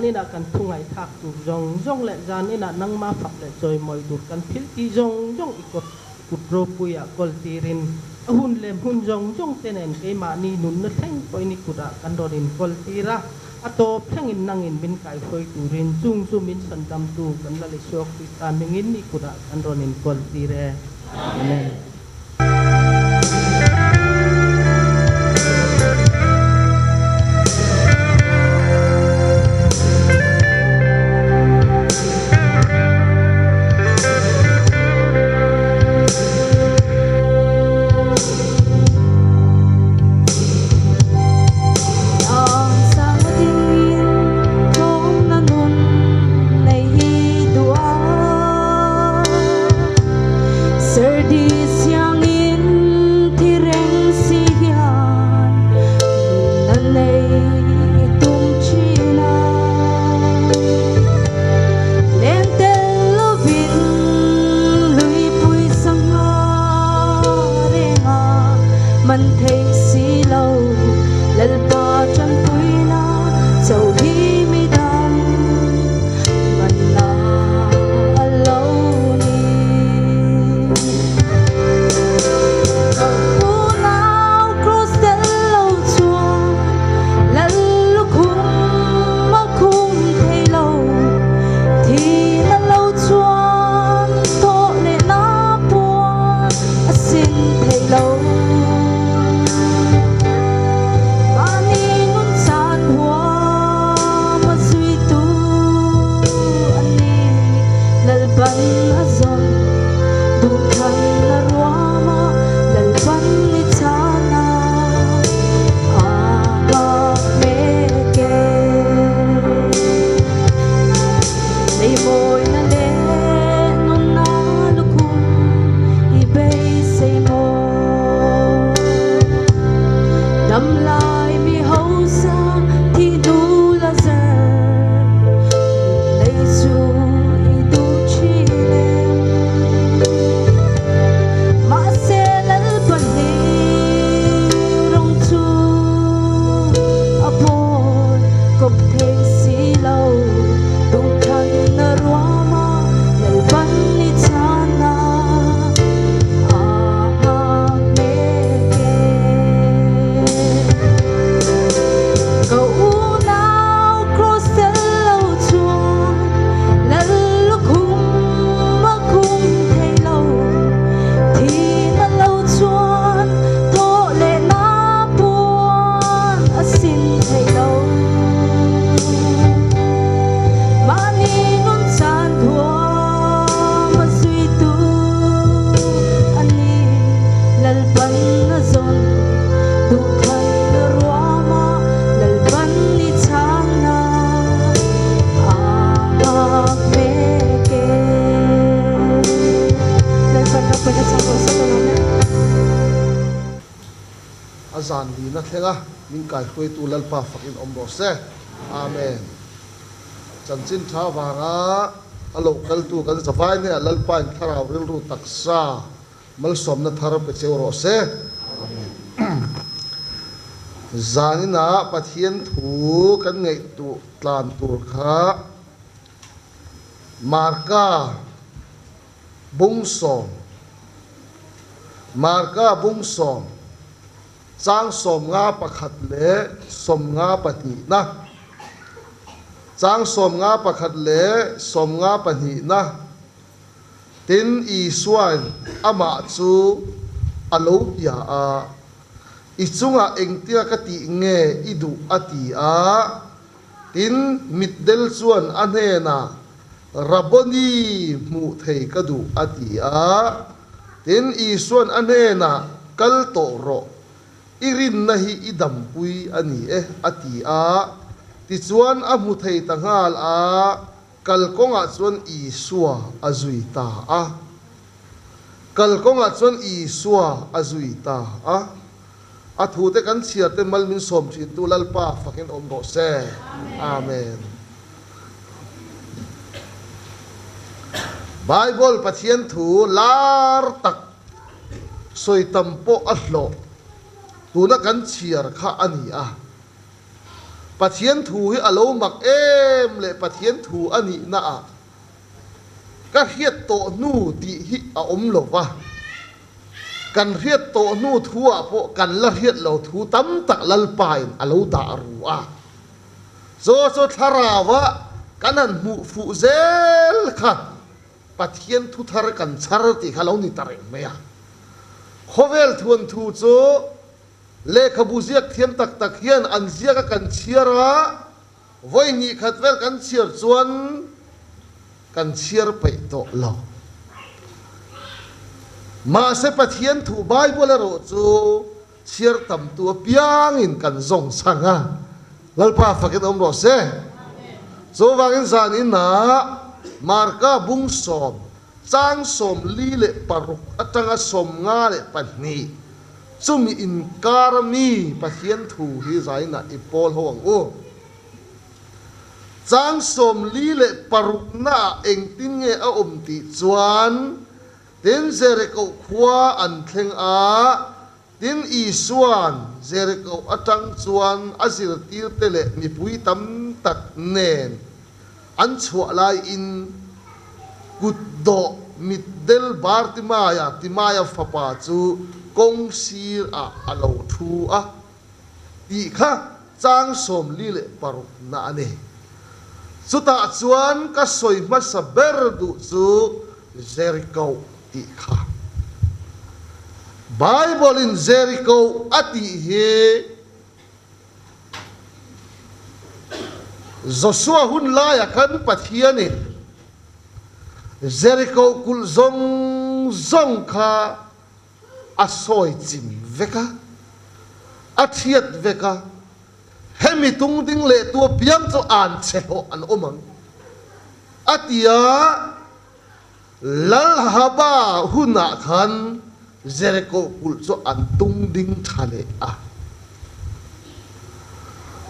ina kan thungai thak tu jong jong le jan ina nang ma phak le choi moi dur kan thil ti jong jong ikot kutro puya kol tirin ahun lem hun jong jong tenen ke ma ni nun na theng poi ni kuda kan dorin kol tira ato thengin nangin min kai phoi turin chung chu min sandam tu kan la le sok ti ta mingin ni kuda kan dorin kol tire amen. Azan di na thenga min kai khoi tu lalpa fakin omro se amen chanchin tha wanga alo kal tu kan savai ne lalpa in thara ril ru taksa mal som na thar pe chero se amen zanina pathian thu kan ngei tu tlan tur kha marka bungsom marka bungsom chang som nga pakhat le som nga pahni na chang som nga pakhat le som nga pahni na tin I suan ama chu alo ya a ichunga engtia ka ti nge idu ati a tin mitdel chuan ane na raboni mu thei ka du ati a tin I suan ane na kal to ro irin nahi idam pui ani ati a ti chuan a mu thei tangal a kalkonga chuan Isua azui ta a kalkonga chuan Isua azui ta a thu te kan chiar te malmin som chin tu lalpa fakin omro se amen Bible pathian thu lar tak soi tampo allo tuna kan chiar kha ani a pathian thu hi alo mak em le pathian thu ani na a ka hiat to nu ti hi a om lo wa kan hiat to nu thua po kan la hiat lo thu tam tak lal pain alo da ru a zo tharawa kanan mu fu zel kha pathian thu thar kan char ti khalo ni tareng me ya khovel thuan thu chu le khabuziak thiam tak tak hian an ziaka kan chiara voi ni khatvel kan chiar chuan kan chiar pe to lo mahse pathian thu bible ro chu chiar tam tu piang in kan zong sanga lalpa fakin om ro se so wangin san in na marka bung som chang som li le paruk atanga som nga le pani chumi in karami pathian thu hi zaina ipol hong o chang som li le paruk na eng tin nge a om ti chuan tin Jeriko khua an thleng a tin isuan Jeriko atang chuan azir tir tele mi pui tam tak nen an chua lai in kutdo middel timaya fapa chu kong sir a alo thu a ti kha chang som li le paruk na ane suta chuan ka soi ma sa berdu chu Jeriko ti kha Bible in Jeriko ati he Joshua hun la ya kan pathian Jeriko kul zong kha asoi chim veka athiat veka hemi tung ding le tu piam cho an chelo an omang atia lal haba huna khan Jeriko kul cho an tung ding thale a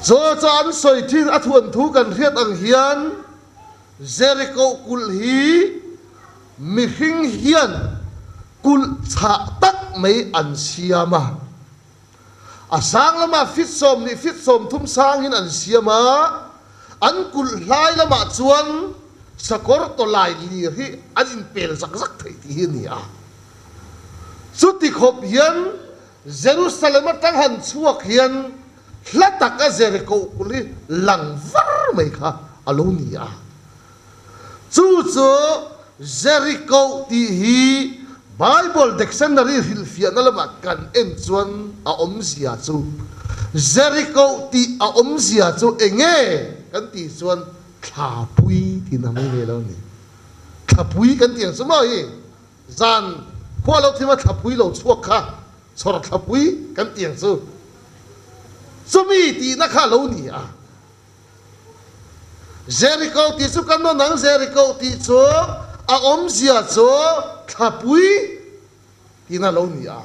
zo cho an soi thin athuan thu kan riat ang hian Jeriko kul hi mi hing hian kul chhah tak mai an siama asang lama fit som thum sang hin an siama an kul hlai lama chuan sakor to lai lir hi an in pel zak thei ti hi ni a chuti khop hian Jerusalem tang han chuak hian hlatak a Jeriko kuli lang var mai kha alo ni a chu Jeriko ti hi Bible dictionary hilfia nalama kan en chuan a om zia chu Jeriko ti a om zia chu enge kan ti chuan thlapui ti na mai le lo ni thlapui kan ti chu mai zan khwa lo thima thlapui lo chuak kha chor thlapui kan ti chu sumi ti na kha lo ni a Jeriko ti chu kan no nang Jeriko ti chu a om zia chu thlapui tina lo ni a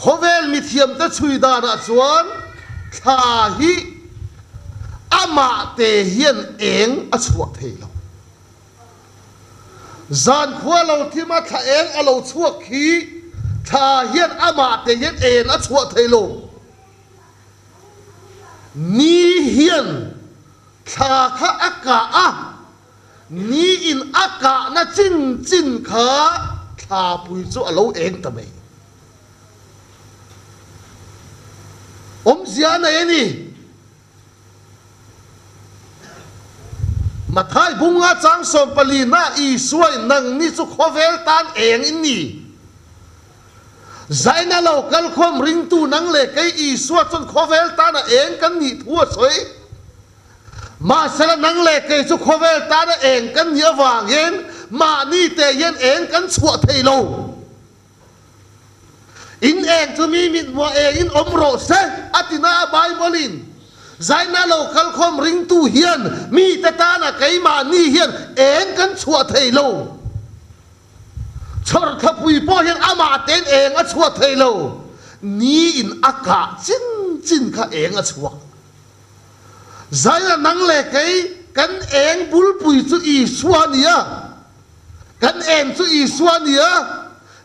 khovel mi thiam ta chui da na chuan thla hi ama te hian eng a chuak thei lo zan khwa lo thima thla eng a lo chuak hi thla hian ama te hian eng a chuak thei lo ni hian thla kha aka a ni in aka na chin kha tha pui chu alo eng ta mai om zia na ni mathai bunga chang som pali na i suai nang ni chu khovel tan eng in ni zaina lo kal khom ring tu nang le kai i suat chon khovel tan eng kan ni thua soi ma sala nang le ke chu khovel ta na eng kan nia wang hen ma ni te yen eng kan chua thei lo in eng chu mi mit mo eng in omro se atina Bible in zaina lo kal khom ring tu hian mi ta ta na kai ma ni hian eng kan chua thei lo chor thapui po hian ama ten eng a chua thei lo ni in aka chin kha eng a chua Zaya nang le kai kan eng bul pui chu i suania kan eng chu i suania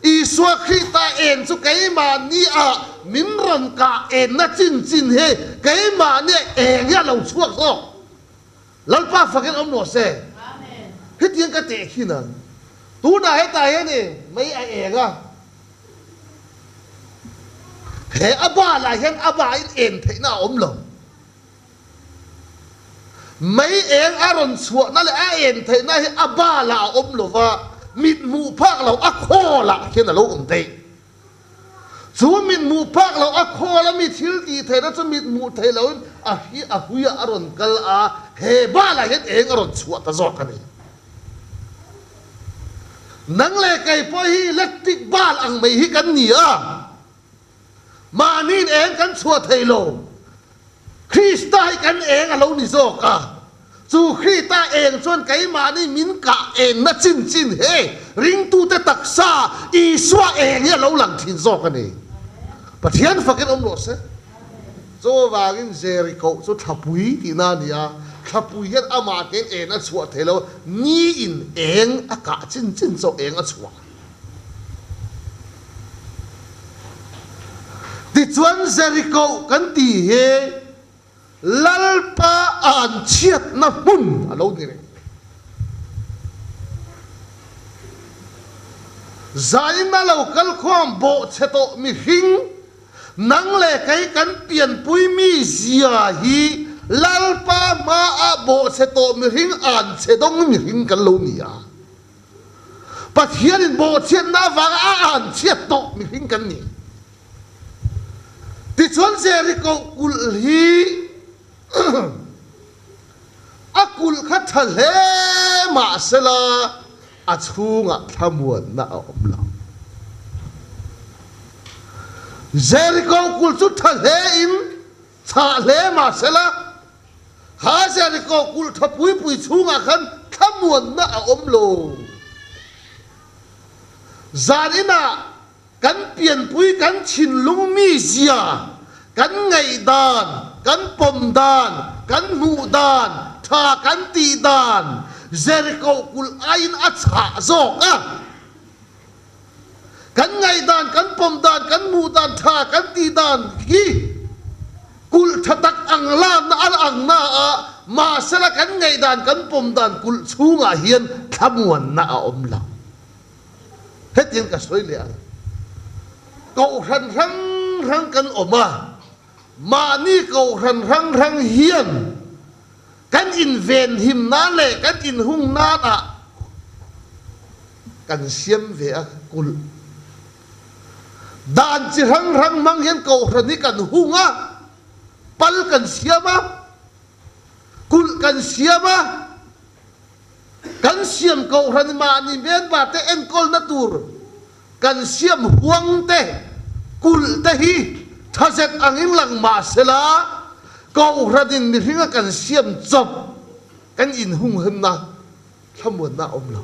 Isua Krita en chu cái mà ni min ron ka en na chin he cái mà ni en ya lo chuak zo lalpa fakin omno se amen hitian ka te khinan tu na he ta he ni mai a ega he aba la hen aba in en the na omlo mấy em aron chuột nó là em thấy nó aba là ôm lô và mịt mù phác là akho là khi nào lâu ổn định chú mịt mù phác là akho là mịt thiếu gì thấy nó cho mịt mù thấy lâu huy aron kal he ba là hết em aron chuột ta giọt cái này nắng lệ cây po hi electric ba là mấy hi cái nhỉ mà nín em cái chuột thấy lâu Krista kan eng alo ni zo ka chu Krista eng chuan cái mà ni min ka eng na chin he ring tu te taksa i swa eng ya lo lang thin zo ka ni pathian fakin om lo se zo wangin Jeriko zo thapui ti na nia thapui het ama ken eng na chua thelo ni in eng aka chin zo eng a chua ti chuan Jeriko kan ti he lalpa an chiat na hun alo ni re zain na lo kal khom bo cheto mi hing nang le kai kan pian pui mi zia hi lalpa ma a bo cheto mi hing an chedong mi hing kan lo ni a pathian in bo chet na wang a an chiat to mi hing kan ni ti chuan Jeriko kul hi akul khathale mahse la a chhungah hlamuana a awm lo Jeriko kul chu thale in chhah hle mahse la ha Jeriko kul thapui pui chhungah khan hlamuana a awm lo zanina kan pian pui kan chin lung mi zia kan ngai dan kan pom dan kan mu dan tha kan ti dan Jeriko kul ain a chhah zok kan ngai dan kan pom dan kan mu dan tha kan ti dan hi kul thatak ang lam na ang na ma sala kan ngai dan kan pom dan kul chhunga hian hlamuana a awm lo hetin ka soi le ko ran rang kan oma mà ni cầu răng hiền kan in ven him na le kan in hung na kan siam ve a kul dan chi rang mang hian cầu ran ni kan hung pal kan siam kul kan siam kan siam cầu ran ma ni ben ba te en kol na tur kan siam huang te kul te hi thazet angin lang mahse la ko radin ni ringa kan siam chop kan in hung hem na hlamuana om lo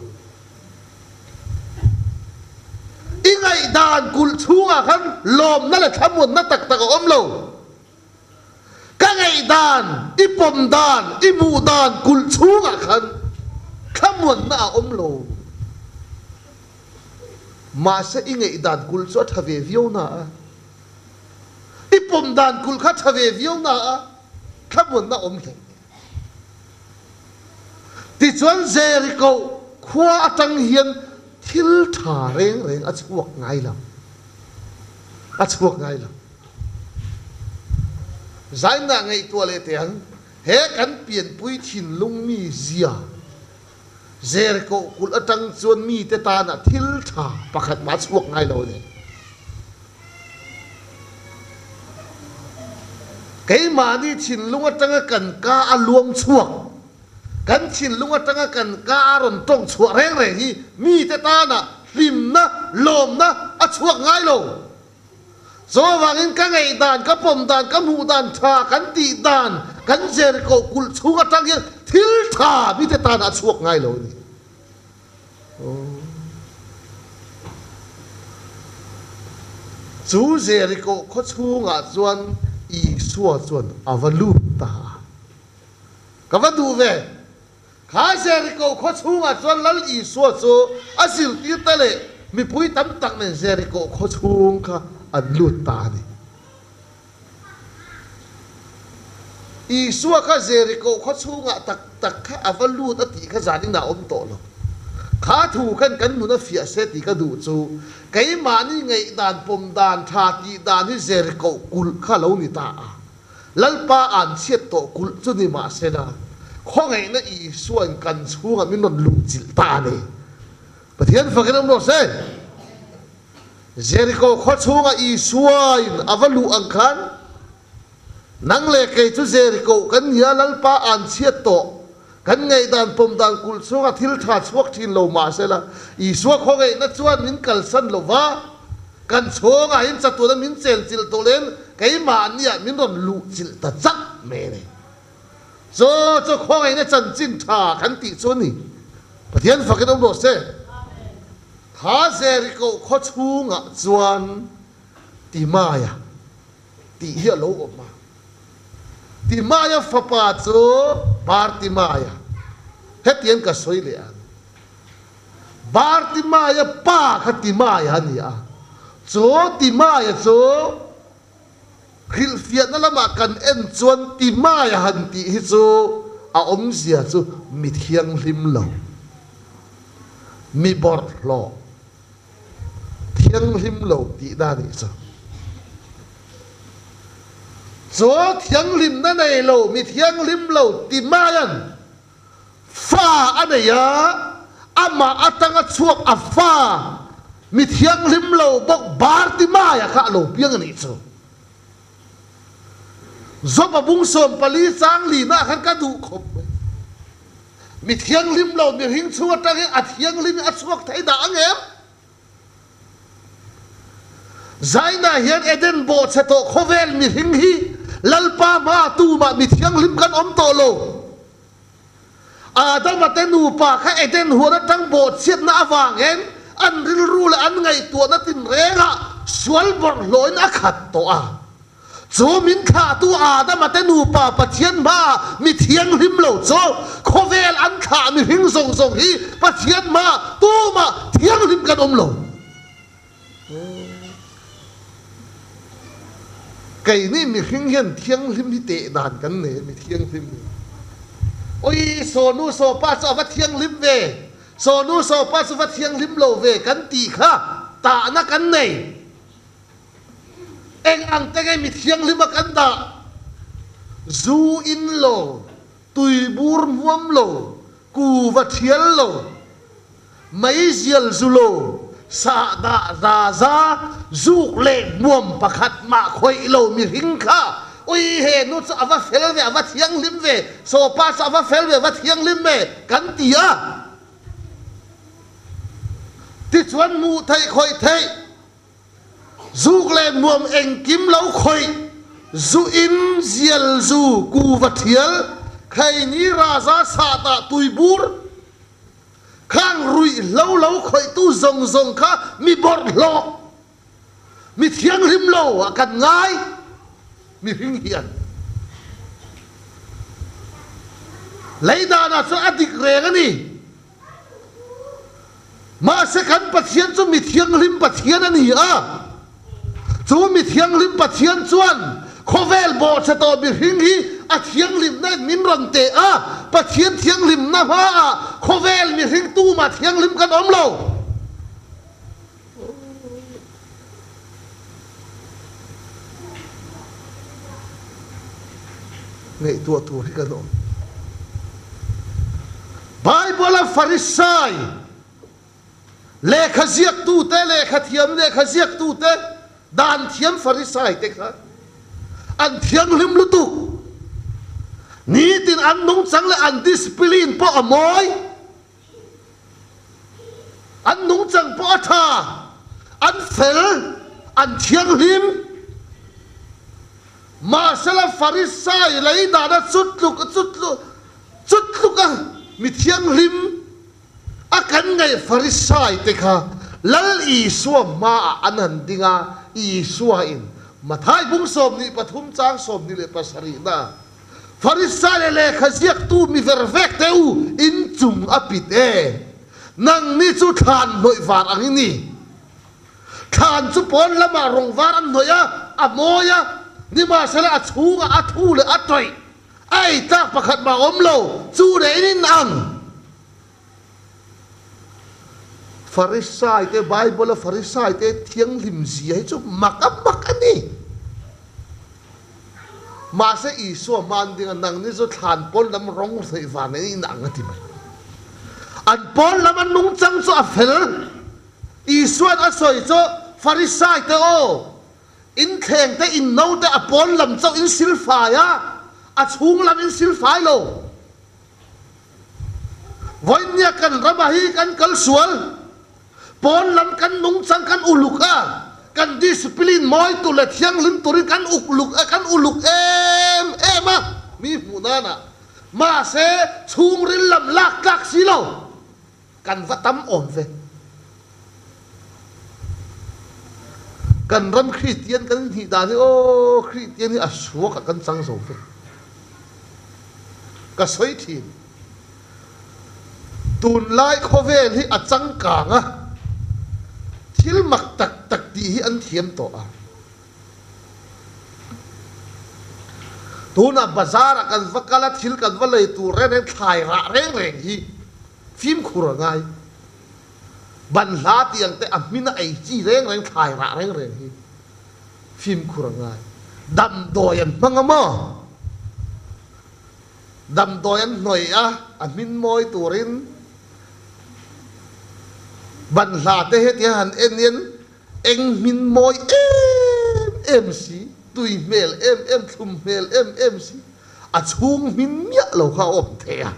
ingai dan kul chunga khan lom na la hlamuana tak om lo ka ngai dan ipom dan imu dan kul chunga khan hlamuana om lo mahse ingai dan kul so thave viu na ipom dan kul kha thave viu na hlamuana om le ti chuan Jeriko khua atang hian thil tha reng a chuak ngai lam zain na ngai to le tiang he kan pian pui thin lung mi zia Jeriko kul atang chuan mi te ta na thil tha pakhat ma chuak ngai lo le cái mà đi chín lung atang kan ka aluang chuak kan chín lung atang kan ka ron tong chuak reng hi mi te ta na lim na lom na a chuak ngai lo zo wangin ka ngai dan ka pom dan ka mu dan tha kan ti dan kan Jeriko kul chunga tang hian thil tha mi te ta na chuak ngai lo ni chú Jeriko kho chunga chuan i suwa chuan avalu ta kavadu ve kha Jeriko kho chunga chuan lal i suwa chu asil ti ta le mi pui tam tak nen Jeriko kho chung kha an lut ta ni Isua kha Jeriko kho chunga tak kha avalut ati kha zaning na om to lo khá thu kan nu na fia se ti ka du chu cái mà ni ngei dan pom dan tha ti dan ni Jeriko kul kha lo ni ta lalpa an chiat to kul chu ni ma se na kho ngei na i suan kan chunga min non lu chil ta ni pathian fakin om no se Jeriko kho chunga i suain avalu ang khan nang le ke chu Jeriko kan nia lalpa an chiat to kan ngay dan pom dan kul chunga thil tha chuak thin lo ma se la i suak kho ngai na chuan min kal san lo wa kan chunga hin chatu na min chel chil to len cái mà nia min ron lu chil ta chak me ne zo kho ngai na chan chin tha kan ti chu ni pathian fakin om do se tha Jeriko kho chunga chuan ti ma ya ti hi lo om ma ti maya fapa chu bar ti maya hetien ka soi le an bar ti maya pa kha ti maya ni a chu ti maya chu khil fiat na lama kan en chuan ti maya han ti hi chu a om zia chu mi thiang lim lo mi bor lo thiang lim lo ti da ni chu Chúa thiêng lim na này lâu mi thiêng lim lâu tìm mayan pha anh ấy á ama atang at suak afa mi thiêng lim lâu bốc bar tìm maya khá lâu piang anh ấy chú giúp mà bung sôm pali sang li na khăn cá đủ khop mi thiêng lim lâu mi hình chúa tăng at thiêng lim at suak thấy đã anh em Zai na hian eden bo che to khovel mi hing hi lalpa ma tu ma mi thiang lim kan om to lo adam atenu pa kha eden hura tang bo chiat na awang en an ril ru la an ngai tu na tin renga sual bor loin a khat to a chu min kha tu adam atenu pa pathian ma mi thiang lim lo cho khovel an kha mi hing zong zong hi pathian ma tu ma thiang lim kan om lo cái này mi khinh hiền thiêng lim hi tệ đàn cắn nè mi thiêng lim ôi so nu so pa so vắt thiêng lim về so nu so pa so vắt thiêng lim lâu về cắn tì kha tạ na cắn này anh ang tay cái mi thiêng lim mà cắn tạ du in lo tùy bur muam lo cù và thiêng lo mấy dial du lo sa da ra ra dục lệ buồm pakhat ma khoi lo mi hing kha oi he nu cha ava fel ve ava thiang lim ve so pa cha ava fel ve ava thiang lim me kan tia ti chuan mu thai khoi thai dục lệ buồm eng kim lo khoi zu in zial zu ku va thial khai ni ra za sa da tui bur khang rui lâu lâu khoi tu zong zong kha mi bor lo mi thiang lim lo a kan ngai mi hing hian leida na chu adik reng ani ma se kan pathian chu mi thiang lim pathian ani a chu mi thiang lim pathian chuan khovel bo cha to mi hing hi a thiang lim na min ron te a pathian thiang lim na ma a khovel mi hing tu ma thiang lim kan om lo ngay tua tua hi kan om Bible Pharisai le khaziak tu te le khathiam le khaziak tu te dan thiam Pharisai te kha an thiang lim lu tu ni tin an nong chang le an discipline po amoy an nong chang po tha an fel an thiang lim ma sala Pharisai lai da da chut lu ka mi thiang lim akan ngai Pharisai te kha lal i suwa ma anan dinga i suwa in mathai bung som ni pathum chang som ni le pasari na Pharisai le khaziak tu mi vervek teu in chung apit e nang ni chu than noi var ang ni than chu pon lama rong var an noya a moya ni ma sala a chhunga a thu le a toi ai tak pakhat ma om lo chu de in ang Pharisai te Bible Pharisai te thiang lim zia chu mak ani ma se I so man ding nang ni zo than pon lam rong sei van ni nang ati mai an pon lam an nung chang chu a fel I suan a soi cho Pharisai te o in theng te in no te a pon lam chau in sil fa ya a chung lam in sil fai lo voinya kan rabahi kan kal sual pon lam kan nung chang kan uluka kan discipline moi tu le thiang lim turi kan uluk em mi munana ma se chung rin lam lak lak silo kan vatam on ve kan ram Christian kan hi da ni o Christian ni aswa kan chang so ve ka soi thi tun lai khovel hi achang ka nga thil mak tak tak ti hi an thiam to a tuna bazar kan vakala thil kan valai tu ren thai ra reng hi phim khura ngai ban la tiang te amina ai chi reng thai ra reng hi phim khura ngai dam doyan mangama dam doyan noi a amin moi turin ban la te het han enien eng min moi em si tui mel em thum mel em si a chung min mia lo kha om the a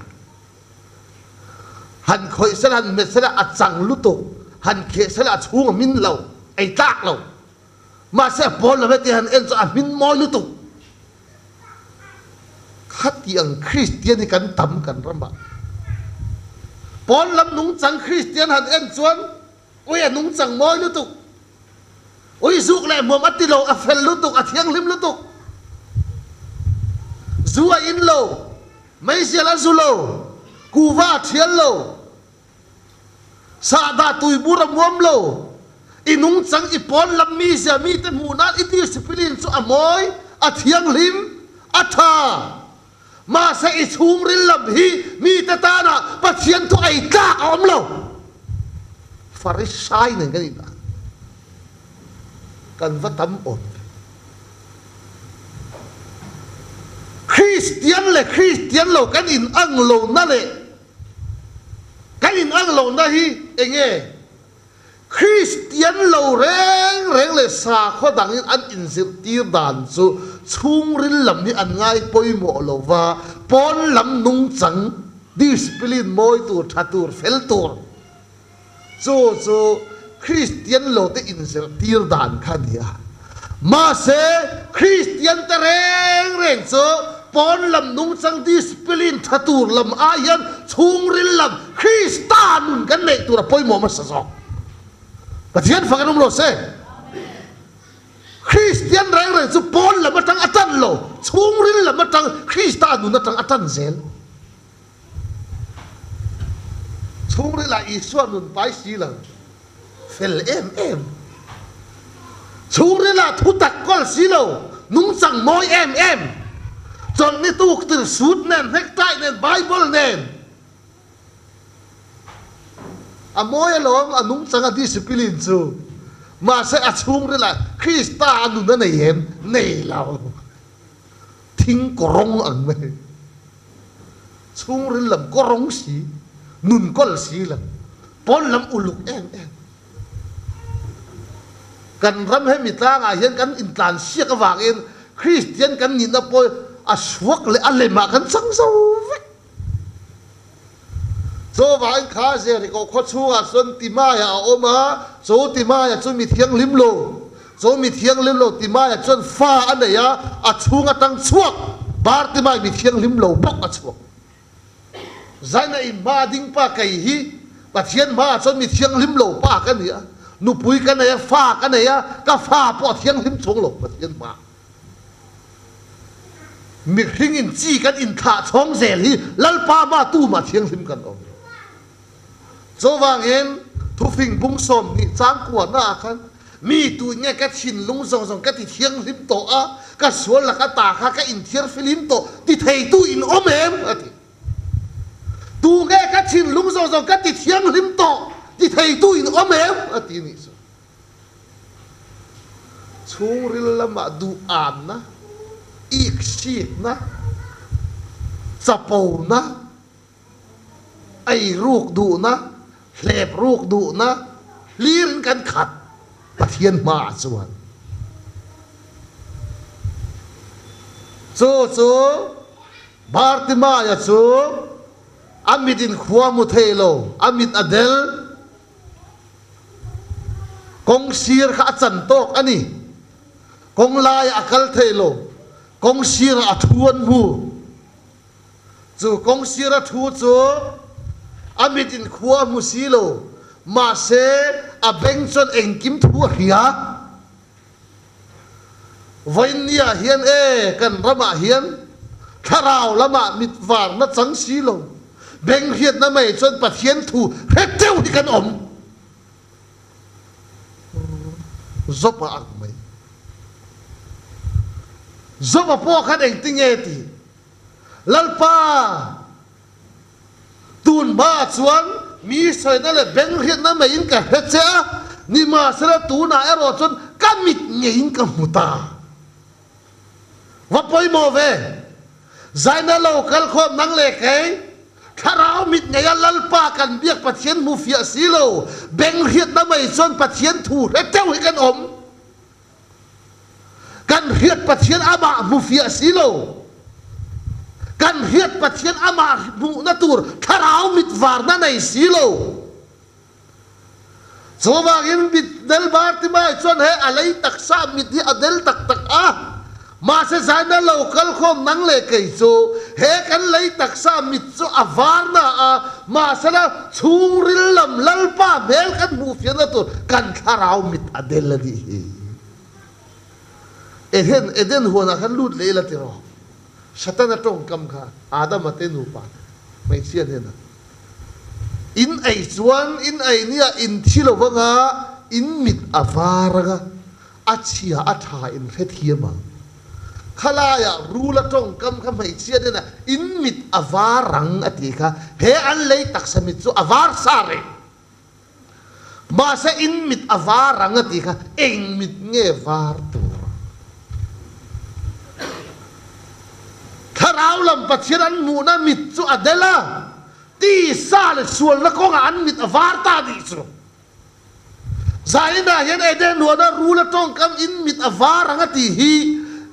han khoi sa han me sa a chang lu to han khe sa a chung min lo ai tak lo ma se pol la te han en cho a min moi lu to khat yang Christian kan tam kan ramba pon lam nung chang Christian han en chuan oi nung chang moi lu tu oi zuk le mom atilo a fel lu tu a thiang lim lu tu zuwa in lo mai sia la zu lo kuwa thian lo sa da tui buram mom lo inung chang I pon lam mi sia mi te mu na I discipline chu a moi a thiang lim a tha ma sa I chung rin lam hi mi ta ta na pathian tu ai ta om lo Pharisai nang ganita kan vatam on Christian lo kan in ang lo na le kan in ang lo na hi enge Christian lo reng le sa kho dang in an in zir tir dan chu chung rin lam ni an ngai poi mo lo wa pon lam nung chang discipline moi tu thatur fel tur chu Christian lo te in zir tir dan khan ya ma se Christian te reng chu pon lam nung chang discipline thatur lam ayan chung rin lam Christian kan le tur poi mo ma sa so pathian fakanum lo se Christian reng chu pon lam atang atan lo chung rin lam atang Christian nu atang atan zel chung rin la Iswan nun pai si lang fel em chung rin la thu tak kol si lo nung chang moi em chon ni tu tir sut nen hek tai nen Bible nen a moi lo a nung chang a discipline chu ma se a chung rin la Christian nu na nei lao thing korong ang me chung rin lam korong si nun kol si lam pon lam uluk em kan ram he mitla nga hian kan in tlan sia ka wangin Christian kan ni na po aswak le alema kan sang so vek so wang kha Jeriko kho chunga son timaya oma so timaya chu mi thiang limlo so mi thiang limlo timaya chon fa anaya a chunga tang chuak bar timai mi thiang limlo bok a chuak zaina in ma ding pa kai hi pathian ma chon mi thiang limlo pa kan ya nu pui kan ya fa kan ya ka fa po thiang lim chung lo pathian ma mi hingin chi kan in tha chong zel hi lalpa ma tu ma thiang lim kan om zo wang hen thu phing bung som ni chang kwa na khan mi tu nghe cái chín lung rong cái thì thiêng lim to á cái số là cái tà khác cái in thiêng phim to thì thầy tu in ôm em tu nghe cái chín lung rong cái thì thiêng lim to thì thầy tu in ôm em thì nị chung ril lama du an na ik shit na sapau na ai ruột du na lẹp ruột du na liên căn khát thiên ma chuan số Bartima ya chu amitin khuwa mu thelo amit adel kong sir kha chan tok ani kong lai akal thelo kong sir athuan mu chu kong sir athu chu amitin khuwa mu silo mahse abeng chon engkim thu hia voinia hian kan rama hian tharau lama mit war na chang silo beng hiat na mai chon pathian thu heteu hi kan om zopa ak mai zopa po khan eng tingeti lalpa tun ba chuan mi soi na le beng hiat na mai in ka hecha ni ma sala tu na ero chon kamit ngein ka muta wa poi mo ve zaina local khom nang le kai tharau mit ngeya lalpa kan biak pathian mu fia silo beng hiat na mai chon pathian thu heteu hi kan om kan hiat pathian ama mu fia silo kan hiat pathian ama mu natur tharau mit var na nei silo chowangin bit del Bartima chon he alai taksa mit hi adel tak tak a mahse zaina local khom nang le kai chu he kan lei taksa mit chu avar na a mahse la chungril lam lalpa bel kan mu fia natur kan tharau mit adel di hi eden huana kan lut le la tiro satana tong kam kha adam atenu pa mai chian hena in ai chuan in ai nia in thilo wanga in mit avaraga achia atha in het hiama khalaya rula tong kam kha mai chian hena in mit avarang atika he an lei taksamit chu avar sare mahse in mit avarang atika eng mit nge var tu tharau lam pathian an mu na mit chu adela ti sa le sual na ko an mit avar ta di chu zaina hian eden huana rula tong kam in mit avar anga ti hi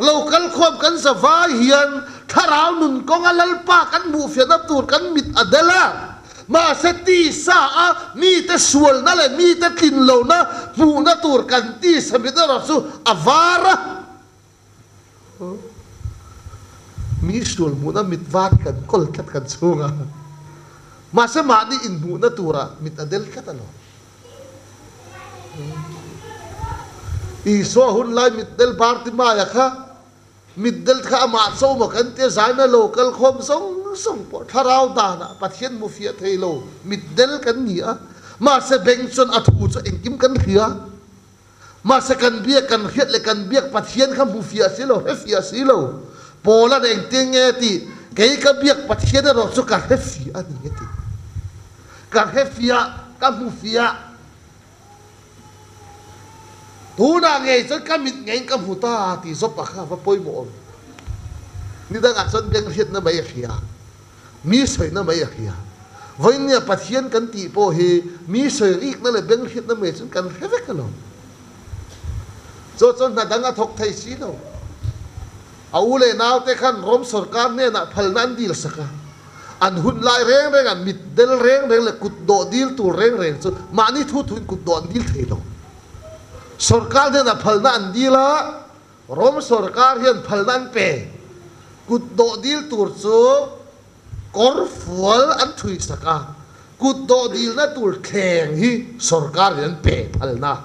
local khom kan sa vai hian tharau nun ko lalpa kan mu fia na tur kan mit adela ma se ti sa a mi te sual na le mi te tin lo na pu na tur kan ti sa mit na su avara mi sual mu na mit vat kan kol kat kan chunga mahse ma ni in mu na tura mit adel katalo i so hun lai mit del Bartima ya kha mit del kha ma so ma kan te zaina local khom song po tharau da na pathian mu fia thailo mit del kan ni a mahse bengchon athu cho engkim kan khia mahse kan bia kan hiat le kan biak pathian kha mu fia silo he fia silo pola deng tinge ti kei ka biak pathian ro chu ka he fia ni ti ka he fia ka mu fia tu na nge chon ka mit nge ka mu ta ti zop kha va poi mo ni da nga chon beng hiat na mai khia mi soi na mai khia voinia pathian kan ti po hi mi soi rik na le beng hiat na mai chon kan he ve ka lo chon na danga thok thai si lo aule naw te khan rom sarkar ne na phalnan dil saka an hun lai reng reng an mit del reng reng le kut do dil tu reng reng chu mani thu thu kut do dil thelo sarkar ne na phalnan dila rom sarkar hian phalnan pe kut do dil tur chu kor fual an thui saka kut do dil na tur theng hi sarkar hian pe phalna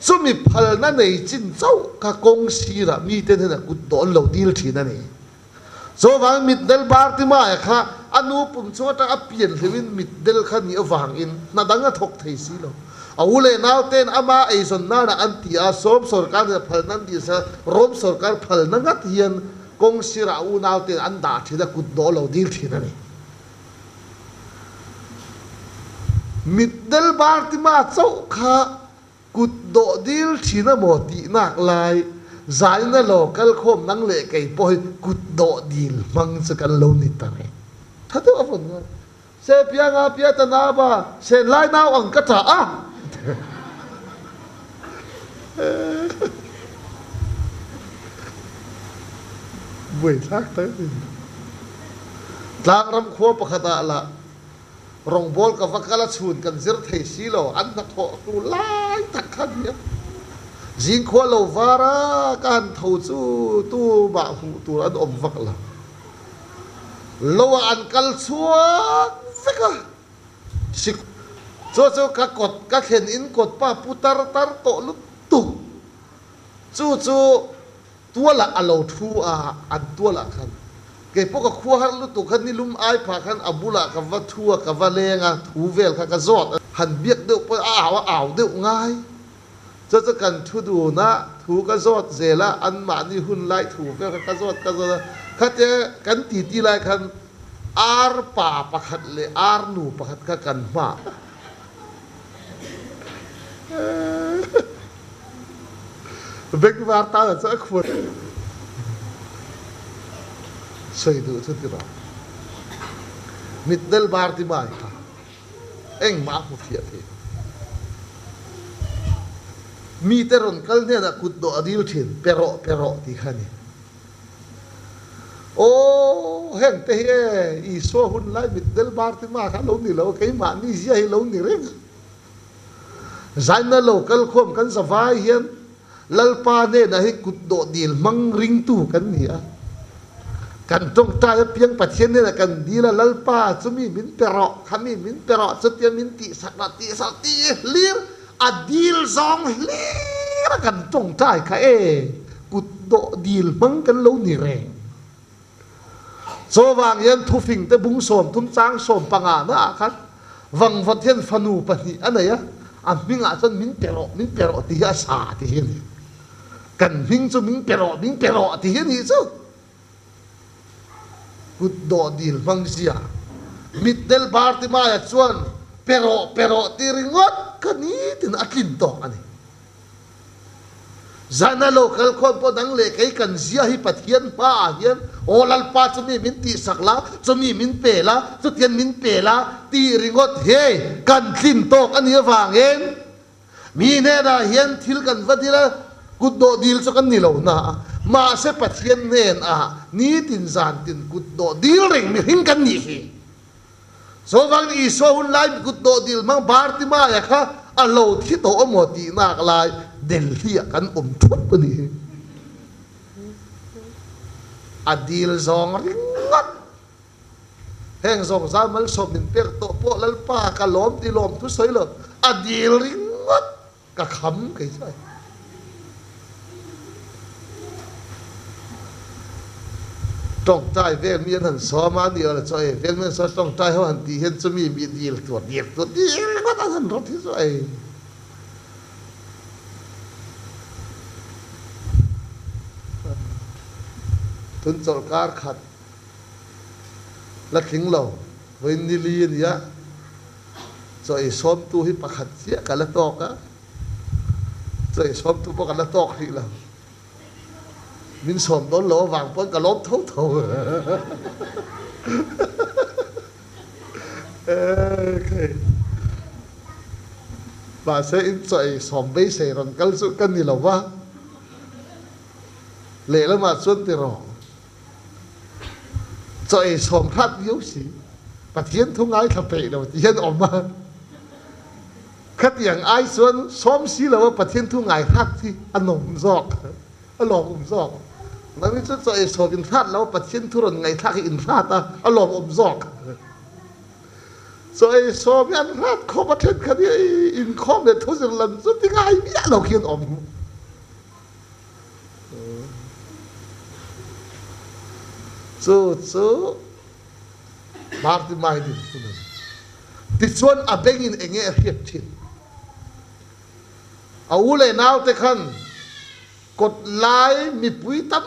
sumi phal na nei chin chau ka kong sira mi te na kut don lo dil thina ni so wang mit del Bartima kha anu pum chunga ta apian hewin mit del khan ni awang in na danga thok thei si lo aule naw ten ama ei zon na na antia som sarkar ne phal nan di sa rom sarkar phal na ngat hian kong sira u naw ten an da thida kut do lo dil thina ni mit del bartima chau kha kut do dil thina moti nak lai zai na local khom nang le kai poi kut do dil mang cha kan lo ni ta ne thatu avon nga se pia nga pia ta na ba se lai naw ang ka ta a buổi thác tới tlang ram khua pakhata la rong bol ka vakala chun kan zir thei silo an na tho tu lai tak khan ya jing khua lo vara kan thau chu tu ba hu tu an om vak la lo an kal chua veka sik cho ka kot ka khen in kot pa putar tar to lu tu chu tua la alo thu a an tua la khan ke po ka khua har lu tu khan ni lum ai pha khan abula ka va thua ka va lenga thu vel kha ka zot han biak de po aw de ngai cho kan thu du na thu ka zot zela an ma ni hun lai thu vel ka zot kha te kan ti lai khan ar pa pakhat le ar nu pakhat ka kan ma bek varta sa khur soi du chu tira mit del barti mai ta eng ma hu thia thi mi teron kal ne da kut do adil thin pero ti khani o heng te he I so hun lai mit del barti ma kha lo ni lo kai ma ni zia hi lo ni reng zaina local khom kan zawai hian lalpa ne na hi kut do dil mang ring tu kan nia kan tong ta piang pathian ne kan dila lalpa chumi min pero khami min pero chutia min ti sakna ti sa ti lir adil zong lir kan tong tai kha e kut do dil mang kan lo ni re so wang yan thu phing te bung som thum chang som panga na khat wang vot hian phanu pani anaya minga chon min pero ti ya sa ti hin kan hing chu min pero ti hin hi chu kut do dil mang sia mit del bartima ya chuan pero ti ringot kani tin akin to ani zana local khom po dang le kai kan zia hi pathian pa hian olal pa chumi min ti sakla chumi min pela chutian min pela ti ringot he kan thin tok ani wangen mi ne da hian thil kan vadila kut do dil cho kan nilo na ma se pathian nen a ni tin zan tin kut do dil ring mi hin kan ni hi so wang I so hun lai kut do dil mang bartima ya kha alo thi to omoti nak lai delhi kan thut pani adil zong ringat heng zong zamal som min per to po lalpa ka lom ti lom tu soi lo adil ringat ka kham kai sai trong tai vel mian han so ma ni la choi vel men so trong tai ho han ti hen chumi mi dil tu ko ta han rot hi soi tun sarkar khat la thing lo wen ni li ya choi som tu hi pakhat sia kala to ka choi som tu po kala to hi la min som don lo wang pon ka lom thau thau okay ba se in choi som be se ron kal su kan ni lo wa le la ma chuan ti ro choi som phat yu si pathian thu ngai tha pe lo hian om ma khat yang ai chuan som si lo pathian thu ngai khat thi anom zok alom zok nami chu choi so bin that lo pathian thu ron ngai thak in that a alom zok choi so bian that kho pathian khani in khom le thu jeng lam chu ti ngai mi lo khian om chu Marti mai din tunan ti chuan abengin enge riat thin aule naw te khan kot lai mi pui tam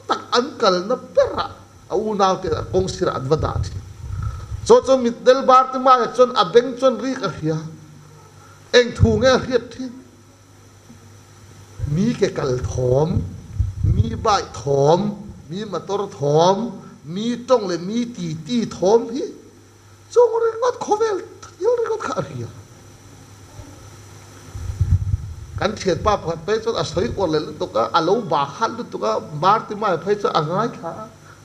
tak ankal na pera au naw te kong sira advada thi cho mit del bar te mai chon abeng chon ri ka hia eng thu nge riat thin mi ke kal thom mi bai thom mi motor thom mi tong le mi ti thom hi chong ri ngot khovel yol ri ngot kha ria kan thiet pa phat pe chon asoi or le to ka alo ba khat lu to ka bar ti mai phai cha angai tha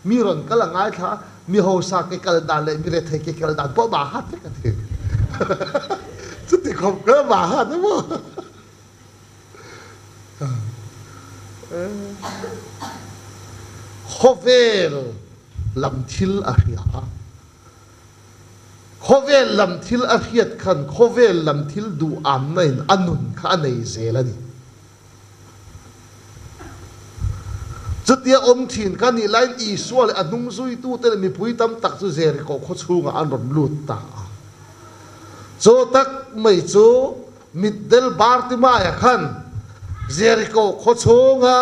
mi ron kal angai tha mi ho sa ke kal dan le mi re the ke kal dan po ba hat ka the chu ti khom ka ba hat mo khovel lam thil a ria khovel lam thil a hiat khan khovel lam thil du am nain anun kha nei zelani chutia om thin kan ni line i sual anung zui tu te mi pui tam tak chu Jeriko kho chunga an ron lut ta cho tak mai chu middel bartima ya khan Jeriko kho chunga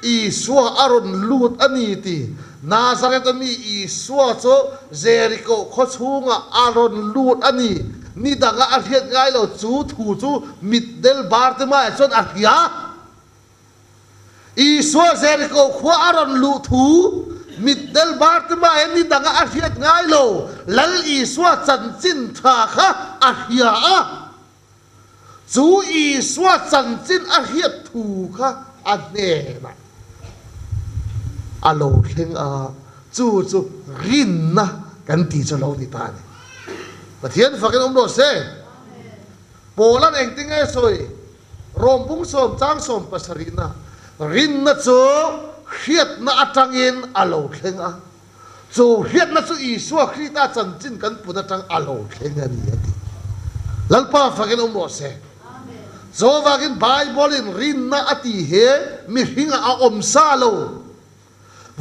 i suwa aron lut ani ti Nazareth mi i suwa cho Jeriko kho chunga aron lut ani ni danga a hiat ngai lo chu thu chu middel bartima chon a hia i suwa Jeriko kho aron lu thu middel bartima ni danga a hiat ngai lo lal i suwa chan chin tha kha a hia a chu i suwa chan chin a hiat thu kha a ne na alo thleng a chu rin na kan ti cho lo ni ta ni pathian fakin om do se polan eng ting e soi rompung som chang som pasarina rin na chu hiat na atangin alo thleng a chu hiat na chu i suwa krita chan chin kan puna tang alo thleng ani ati lalpa fakin om do se zo wagin Bible in rin na ati he mi hinga a om sa lo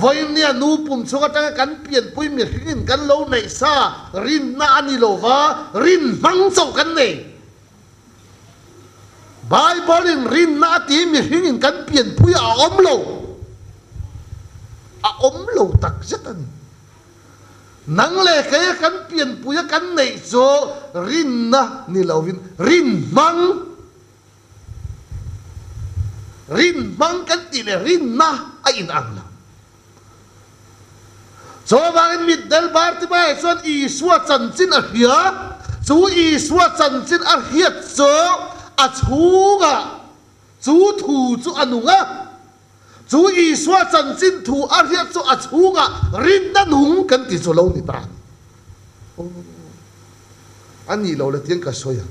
voin nia nu pum chunga tanga kan pian pui mi hingin kan lo nei sa rin na ani lo wa rin mang chau kan nei Bible in rin na ati mi hingin kan pian pui a om lo tak zatan nang le kaya kan pian pui kan nei zo rin na ni lovin rin mang kan ti le rin na a in ang la so wangin middel bartima chon i suwa chan chin a hia chu i suwa chan chin a hiat cho a chhunga chu thu chu anunga chu i suwa chan chin thu a hiat chu a chhunga rin na nung kan ti cho lo ni ta ani lo le tiang ka soya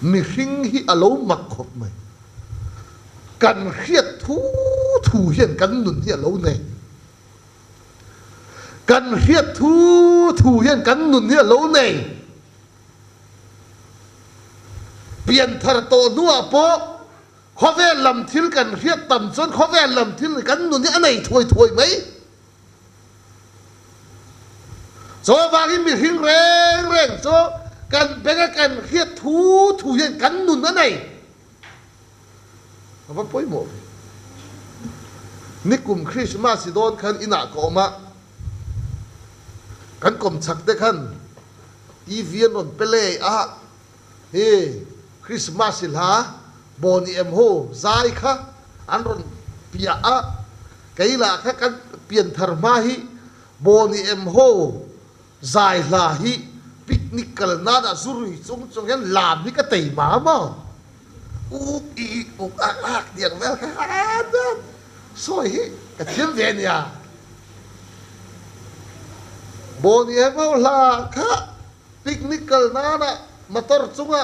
mi hing hi alo mak khop mai kan hiat thu hian kan nun hi alo nei kan hiat thu hian kan nun hi alo nei pian thar to nuwa po khovel lam thil kan hiat tam chon khovel lam thil kan nun hi anei thoi mai so wagi mi hing reng so kan bega kan hiat thu hian kan nun anei apa poi mo nikum Christmas don kan ina ko ma kan kom chak te khan TV on pele a he Christmas la boni em ho zai kha anron pia a kaila kha kan pian thar ma hi boni em ho zai la hi picnic kal na da zuri chung hen lam ni ka tei ma ma uk ak diang vel kha soi hi ka thiam ven ya boni em ho la kha picnic kal na da motor chunga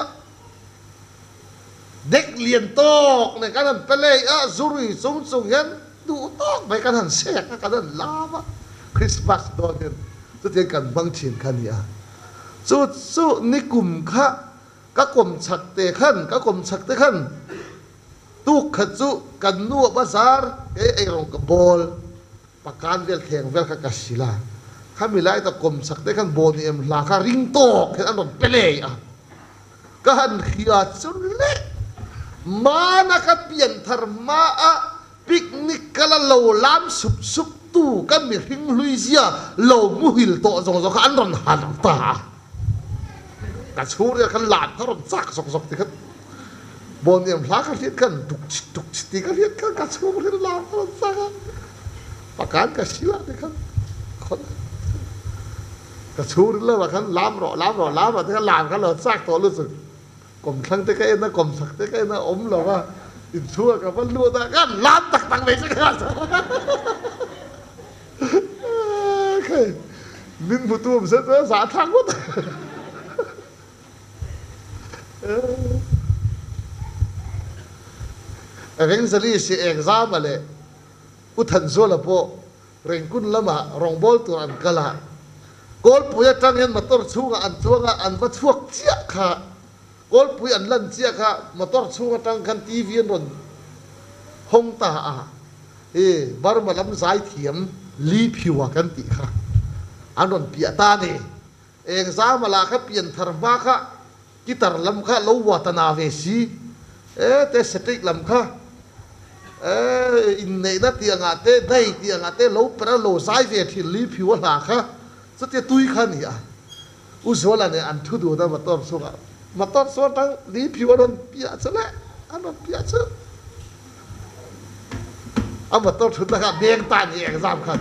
dek liền tok ne kan pele a zuri chung hen du tok mai kan se kan lama Christmas don hen chu te kan bang chin khan ya chu nikum kha ka kom chak te khan tu kha chu kan nu bazar e rong ka bol pakan vel theng vel ka sila ข้ามีไล่ตะกมสักได้ขันโบนี่เอ็มลาข้าริงโตแค่อันนั้นเปเลยอ่ะก็หันขี้อาจุนเล็กมานักเปลี่ยนธรรมะอ่ะปิกนิกกันละโลลามสุบตู้ก็มีหิงลุยเสียโลมุหิลโตจงข้าอันนั้นหันตากระชูเรียกขันหลานเขารำซักสกติครับโบนี่เอ็มลาข้าเรียกกันตุกติก็เรียกกันกระชูเรียกหลานเขารำซักประการกระชิลาดิครับกระชูเรื่องว่าขันล้ำที่ขันหลานขันเราซักตัวรู้สึกกลมทั้งที่ก็เอ็นนะกลมสักที่ก็เอ็นนะอมเราว่าอินชั่วกับว่ารู้แต่กันล้ำตักไปสักกันเคยนินผู้ตัวมันเสร็จแล้วสาทางหมดเร่งสลีสิเอกซามาเลยอุทันโซลาโปเร่งกุนละมารองบอลตัวอันกะละกอลปุยจังเห็นมาตัวชูงอันตัวอันวัดพวกเจ้าค่ะกอลปุยอันลั่นเจ้าค่ะมาตัวชูงจังกันทีวีนนห้องตาบารมาลำสายเทียมลีผิวกันติค่ะอันนั้นเปียตาเนี่ยเอกซามาลาค่ะเปลี่ยนธรรมะค่ะกิตาร์ลำค่ะลวัตนาเวสีแต่สติลำค่ะอินเนนัตที่งาเต้ได้ที่งาเต้ลบประโลสายเวทีลีผิวหลักค่ะสุดที่ตุยขันนี่อ่ะอุศวลเนี่ยอันทุดูนะมาต้นสุกมาต้นสุกตั้งลีผิวอันนั้นเปียเสละอันนั้นเปียเสละเอามาต้นสุดนะครับเบียงตานี่เองสามขัน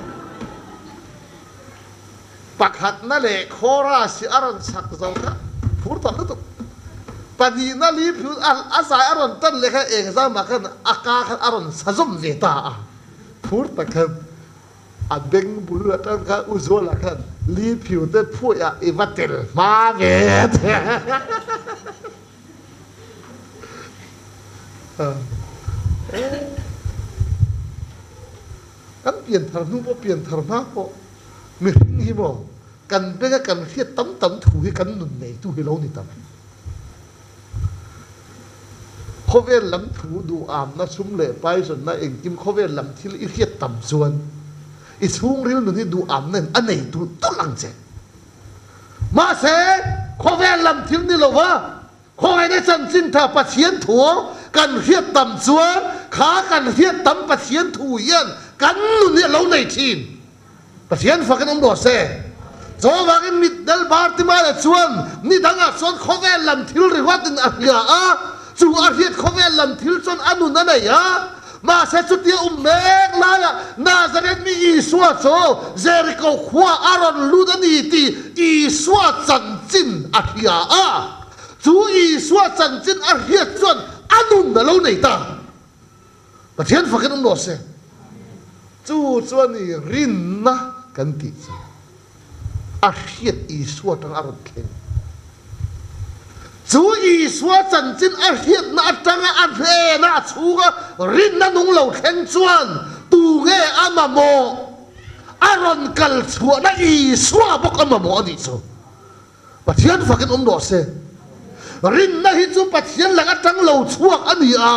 ปักหัดนั่นแหละโคราชอรันสักเจ้าค่ะพูดตอนนั้นตุปฏินั่นลีผิวอาศัยอรันตั้งเลยค่ะเองสามมาขันอากาศอรันสะสมเวตาพูดตะครับอันเด้งบุรุษตั้งค่ะอุศวลขันลีผิวได้พูดอ่ะอีวัตเตลมาเวทกันเปลี่ยนธรรมะพอเปลี่ยนธรรมะพอมีหิ้งหิมอกันเป็นกันเทียตั้มถูให้กันหนุนในตู้ให้เรานี่ตั้มเขาเวรลำถูดูอามนะชุ่มเละไปส่วนน่ะเองกิมเขาเวรลำที่อีเทียตั้มส่วนอีช่วงเรื่องนี้ดูอามนั่นอันไหนดูตุ้ลังเจมาเสเขาเวรลำที่นี่เราว่าเขาให้ได้สันสินท่าปัจเจียนถั่วกันเทียตั้มส่วนขากันเทียตั้มปัจเจียนถูเย็นกันนี่เราในทีนปัจเจียนฝักกันดอเสโจว่ากันมิดเดลบาร์ติมาเลยส่วนนี่ดังอ่ะส่วนเขาเวรลำที่เรียกว่าเป็นอะไรอ่ะจู่อาเทียเขาเวรลำที่ส่วนอันนู้นนั่นไงอ่ะมาเสสุดที่เมกลายะนาซาเรตมีอีสวาโซเจริโกขวาอารอนลูดันีตีอีสวาจันจินอาเทียอ่ะจู่อีสวาจันจินอาเทียส่วนอันนู้นนั่นเราในตาปัจเจียนฝักกันดอเสจู่ส่วนนี้รินนะกันติอาเทียอีสวาตั้งอารมณ์เข่งจู่อีสวาจันจินอาเทียน่าจังอาเทน่าชูกรินนะนุ่งเหล่าเข่งส่วนตูเงอามาโมอารอนกัลชัวน่าอีสวาบกอามาโมอันนี้จู่ปัจเจียนฝักกันดอเสรินนะฮิจูปัจเจียนหลังจังเหล่าชัวอันนี้อ่ะ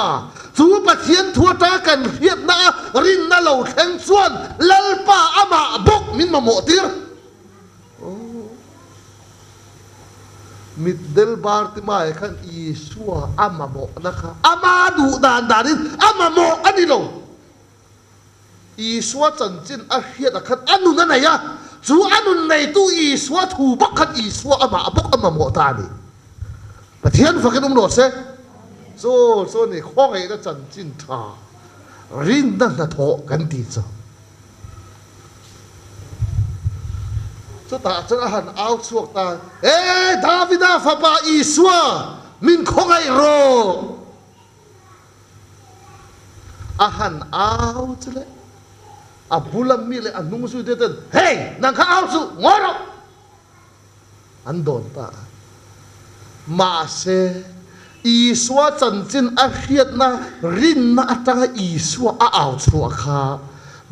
จู่ปัจเจียนทัวตากันเทียบนะรินนะเหล่าเข่งส่วนลัลปาอามาบกมินมาโมติร์มิดเดลบาร์ติมาขันอีสัวอามาโมนะคะอามาดูดานดารินอามาโมอันนี้ลงอีสัวจันจินอาเฮียดขันอันนู้นนั่นไงอะจู่อันนู้นในตู้อีสัวถูบักขันอีสัวอามาบกอามาโมตานี่ประเทศฝักกันหมดเสโซ่นี่ข้อไอ้นั่นจันจินท่ารินนั่นน่ะโถกันดีจ้ะสุดท้ายจะหันเอาสวกตาดาวิดาฟาบาอีสวามินคงไอโรอาหันเอาจะเลยอาบุลมีเลยอันนุ่งสุดเด็ดเฮ้ยนังข้าเอาสุงอรอันโดนตามาเซอีสวาจันจินอาเฮียดนะรินนะอัตงอีสวาเอาสวกขา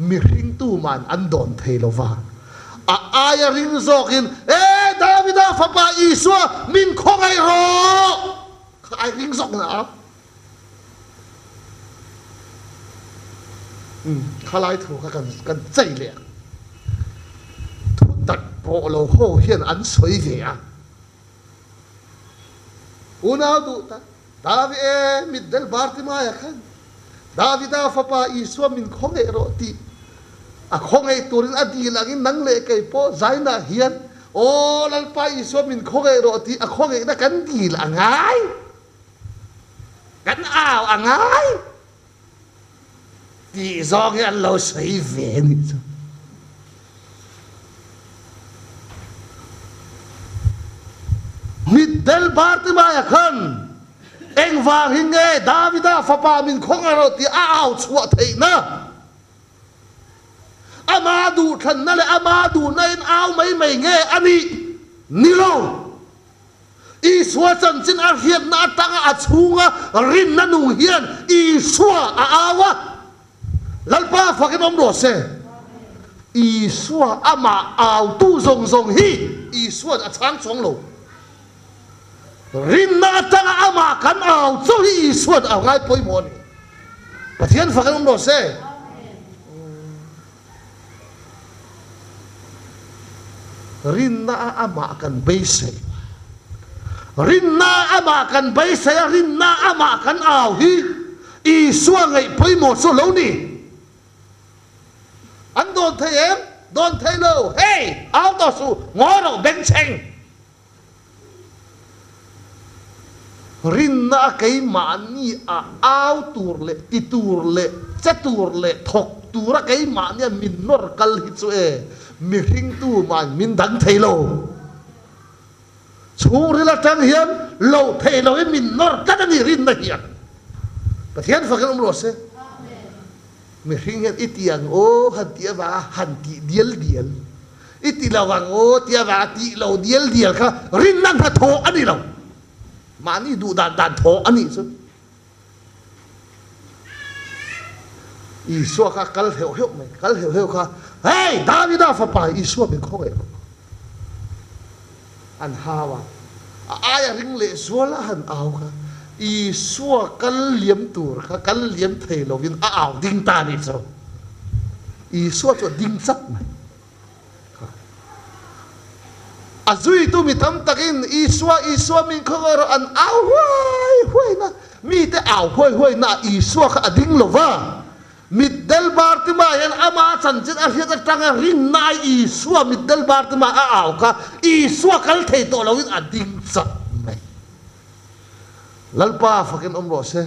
มีริงตู้มันอันโดนเทโลวาอายริงโซกินดาวิดาฟาบาอีสวามินคงไอโรไอริงโซกนะข้าไล่ถูกกันใจเลยทุกตัด bộ lô hô hiền ăn suy về à unao tu ta David middel Bartimaya kan David a fapa Isua min khonge roti a khonge turin adi langin nang le kai po zaina hian o lalpa Isua min khonge roti a khonge na kan di la ngai kan ao a ngai ti zong an lo sei ve ni middel Bartimaya kan eng vang hin nge Davida fapa min khong aro ti ao chua thei na amadu than na le amadu na in ao mai mai nge ani nilo Isua chan chin a hian na tanga a chhunga rin na nung hian Isua a awa lalpa fakin om ro se Isua ama ao tu zong zong hi Isua a chang chong lo rin na tanga ama kan ao cho hi Isua a ngai poi mon pathian fakin om ro se rin na ama kan beise rin na ama kan beise rin na ama kan ao hi Isua ngai poi mo so lo ni anh đồn thấy em đồn thấy lâu hey áo tao su ngó đầu bên cheng rin na cái mani à áo tour lệ ti tour lệ chết tour lệ thọc tour cái mani min nor kal hit so mi hing tu man min đắng thấy lâu chú ri la tang hiền lâu thấy lâu min nor cắt ni rin na hiền bát hiền phải cái ông lô se mi hing hiền itiang o han tia va han ti diel diel iti lawang o tia va ti lo diel diel kha rin nan ha tho ani lo mani du dan dan tho ani so Isua kha kal heu heu mai kal heu heu kha hey Davida fa pa Isua bin kho ge an hawa aya ring le zuala han au kha Isua kal liam tur kha kal liam thei lo vin a au ding ta ni so Isua cho ding sap mai azui tu mi tam takin Isua min khogoro an au hoi na mi te au hoi na Isua kha ading lo va middel Bartimaya ama chanchin a hiat atanga ring nai Isua middel Bartimaya a au kha Isua kal thei to lo vin ading sap mai lalpa fakin om ro se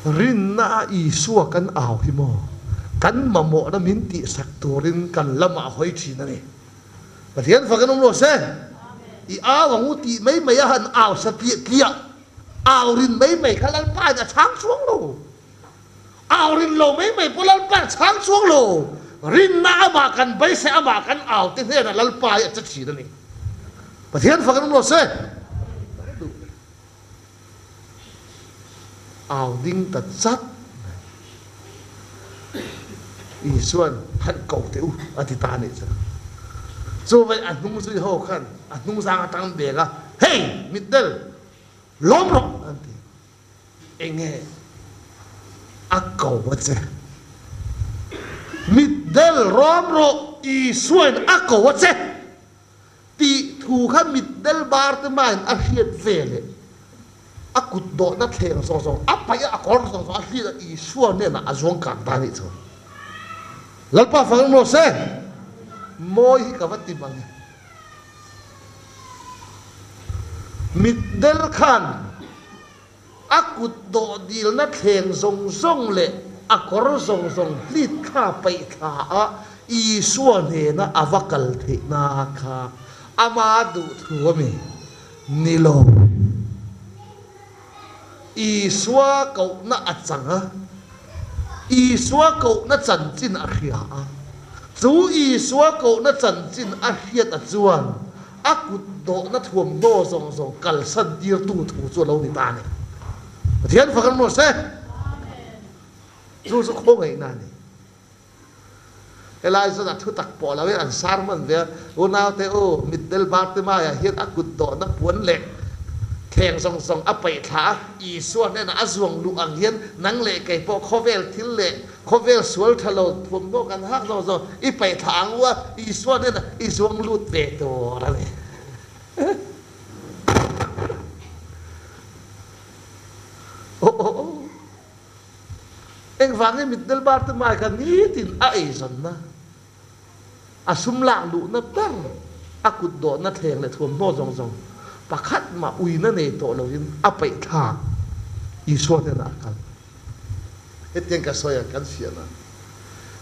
rin na Isua kan au hi mo kan mamo na min ti sak turin kan lama hoi thi na ni pathian fakin om ro se i awangu ti mai mai han au sa ti kia au rin mai khalal pa na chang chuang lo au rin lo mai polal pa chang chuang lo rin na ama kan bai se ama kan au te ne na lal pa ya cha thi na ni pathian fakin om ro se ao ding ta chat Isuan han cầu teu atita ni cha so vai anung su ho khan anung sang tang be ga hey middel lom ro anti enge a cầu wa che middel rom ro Isuan a cầu wa che ti thu khan middel Bartimaya a hiat vele a kut do na theng song song a pa ya a kor song song a hiat Isuan ne na azong kan ta ni cho lalpa fang mo se moi hi kawati bang middel khan akut do dil na theng zong zong le akor zong zong lit kha pai kha a Isua ne na avakal the na kha amadu thuami nilo Isua ko na achanga Isua ko na chan chin a khia chu Isua ko na chan chin a hiat a chuan a kut do na thuam do zong zong kal san dir tu thu chu lo ni ta ni pathian fakan mo se chu kho ngai na ni elai sa thu tak po la we an sar man ve o naw te o middel Bartimaya hiat a kut do na puan le theng song song a pai tha Isua ne na azwang lu ang hian nang le kai po khovel thil le khó về suối thà lâu thuồng đóกันhát rồi ít phải tháng qua ít suốt nên là ít xuống lụt về tổ ra này anh vang em middle bar tu mai kan ni tin ai zon na asum la lu na tar akut do na theng le thuom no jong jong pakhat ma ui na nei to lovin apai tha i so te na kan etiang ka soya kan sia na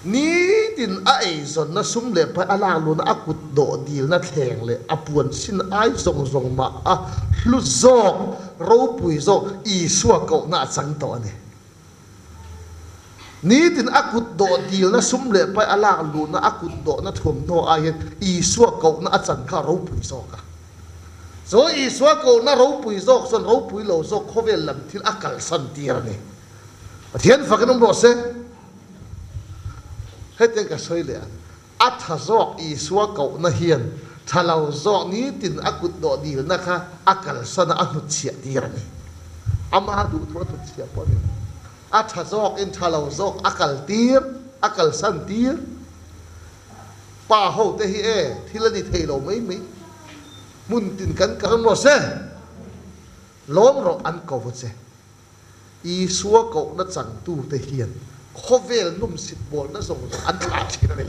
ni tin ai zon na sum le pa ala lu na akut do dil na theng le apuan sin ai jong jong ma a lu zok ro pui zok i suwa ko na chang to ne ni tin akut do dil na sum le pa ala lu na akut do na thum no a yen i suwa ko na chan kha ro pui zok ka so i suwa ko na ro pui zok son ro pui lo zok khovel lam thil akal san tir ne thian fakanum ro se heten ka soi le atha zok i suwa ko na hian thalau zok ni tin akut do dil na kha akal san anu chia tir ne ama du tho tu chia po ne atha zok in thalau zok akal tir akal san tir pa ho te hi e thilani theilo mai mai mun tin kan ka no se lom ro an ko vo se i suwa ko na chang tu te hian khovel num sit bol na zong an tha thi ne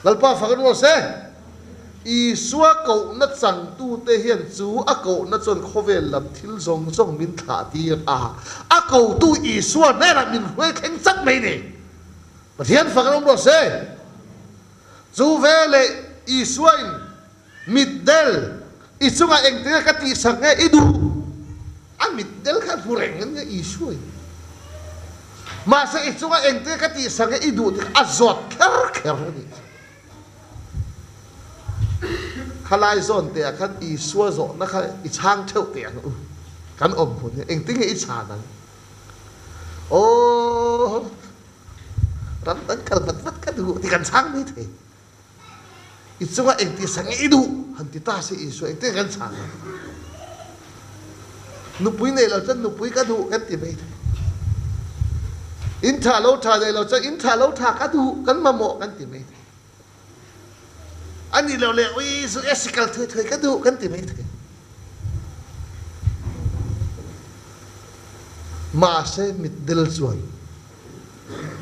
lalpa fa kan no se i suwa ko na chang tu te hian chu a ko na chon khovel lam thil zong zong min tha ti a ko tu i suwa ne la min hoi kheng chak mai ni pathian fa kan no se chu vele i suwa in middel i chunga eng te ka ti sang e idu a middel kha fureng nge i suwa mahse i chunga eng te ka ti sang e idu a zot kher kher ni khalai zon te khan i suwa zo na kha i chang theu te kan om phun eng ting i cha nan o ram tan kal bat bat ka du ti kan chang ni the i chunga eng ti sang i du han ti ta se i su eng te kan chang nu pui nei lo chan nu pui ka du kan ti mai in tha lo tha nei lo chan in tha lo tha ka du kan ma mo kan ti mai ani lo le ui su esikal thoi thoi ka du kan ti mai the mahse middel chuan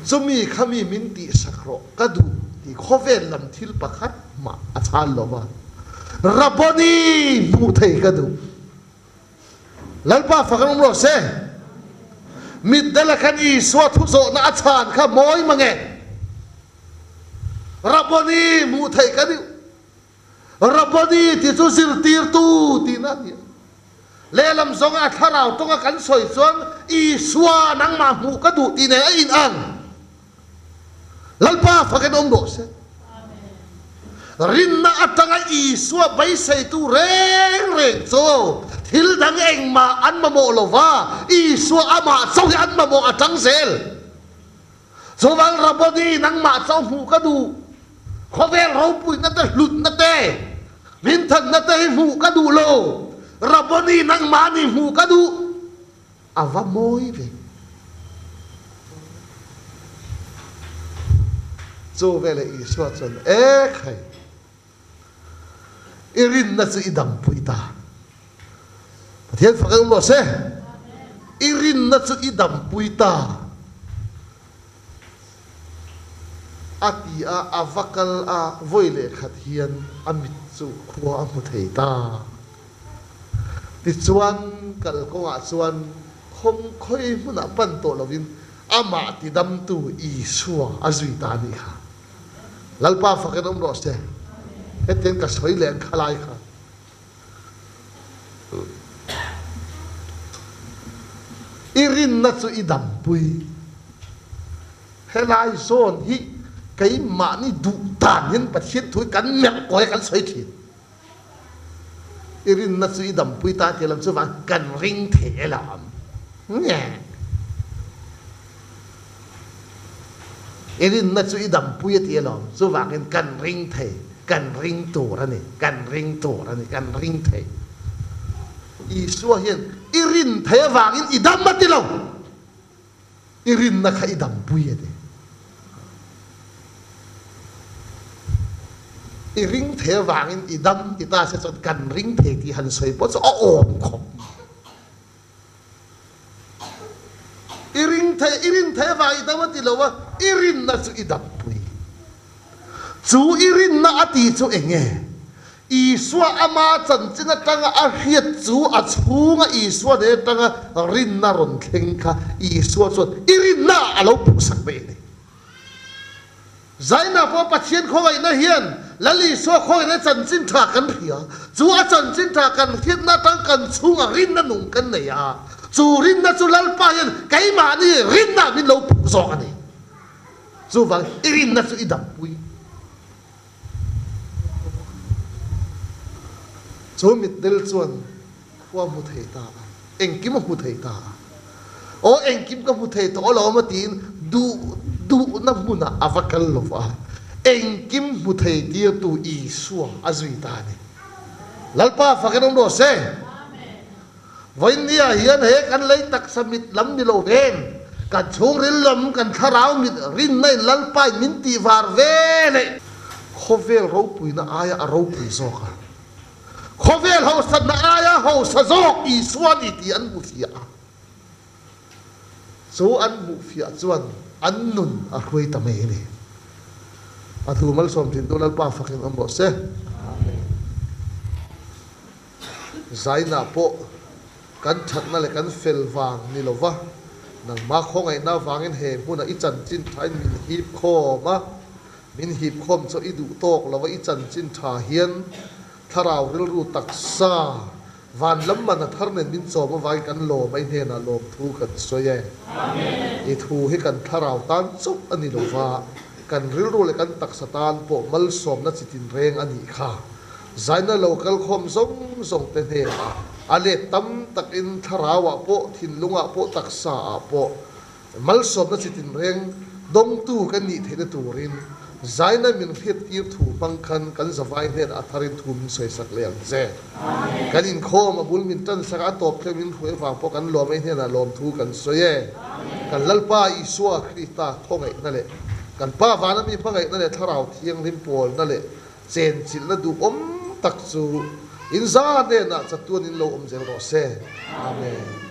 chumi khami min ti sakro ka du ti khovel lam thil pakhat ma achal lova raboni mu thei ka du lalpa fakan ro se middel khan i so thu zo na achan kha moi mange raboni mu thei ka du raboni ti chu zir tir tu ti na ti le lam zong a tharau tonga kan soi chuan i suwa nang ma mu ka du ti ne a in ang lalpa fakan ro se rin na atanga i suwa bai sei tu reng reng cho thil dang eng ma an ma mo lova i suwa ama chau an ma mo atang sel so wal raboni nang ma chau mu ka du khovel ro pui na ta hlut na te min than na te mu ka du lo raboni nang ma ni mu ka du ava moi ve zo vele i suwa chon e khai irin na chu idam puita pathian fakan lo se irin na chu idam puita ati a avakal a voile khat hian amit chu khuwa mu thei ta ti chuan kal ko a chuan khom khoi muna pan to lovin ama ti dam tu i suwa azui ta ni ha lalpa fakan ro se eten ka soi len khalai kha irin na chu idam pui helai zon hi cái mà ni du tan hin pathian thui kan mek koi kan soi thi irin na chu idam pui ta te lam chu wa kan ring the lam nge irin na chu idam pui te lam chu wa kan ring the kan ring tu ra ni kan ring tu ra ni kan ring the i suwa hian irin the wangin idam ma ti lo irin na kha idam pui de i ring the wangin i dam ti ta se chon kan ring the ti han soi po cho om khom iring the wa i dam ti lo wa irin na chu i dam pui chu irin na ati chu enge i swa ama chan china tanga a hiat chu a chhunga i swa de tanga rin na ron thleng kha i swa chon irin na alo pu sak be ni zaina po pathian khoi na hian lali swa khoi na chan chin tha kan phia chu a chan chin tha kan hiat na tang kan chunga rin na nung kan nei a chu rin na chu lal pa hian kai ma ni rin na min lo pu zo ani chu wang irin na chu i dam pui chỗ mít del chuan qua mu thei ta eng kim mu thei ta o eng kim ka mu thei to lo ma tin du na mu na avakal lo fa eng kim mu thei ti tu i suwa azui ta ni lalpa fa kan ro se amen voin nia hian he kan lei tak samit lam ni lo ven kan chung ril lam kan tharau mit rin nei lalpa min ti var ve le khovel ro pui na aya a ro pui zo ka khovel ho sat na aya ho sa zo i suan i ti an mu fia so an mu fia chuan an nun a hrui ta me ni a thu mal som tin dolal pa fakin am bo se amen zaina po kan that na le kan fel wang ni lova nang ma khongai na wangin he huna i chan chin thain min hip khoma min hip khom cho i du tok lova i chan chin tha hian tharau ril ru taksa van lam man thar nen min choma vai kan lo mai ne na lom thu kan soye amen i thu hi kan tharau tan chup ani lova kan ril ru le kan taksa tan po mal som na chitin reng ani kha zaina local khom zong te ne ale tam takin tharawa po thinlunga po taksa po mal som na chitin reng dong tu kan ni thena turin zaina min phiat tir thu pangkhan kan zawai ne atharin thum soi sak leang je kan in khom abul min tan saka top the min hoi wa po kan lo mai ne na lom thu kan soye kan lalpa i suwa krista thongai na le kan pa wana mi phangai na le tharau thiang rim pol na le chen chil na du om tak chu in za ne na chatuan in lo om je ro se amen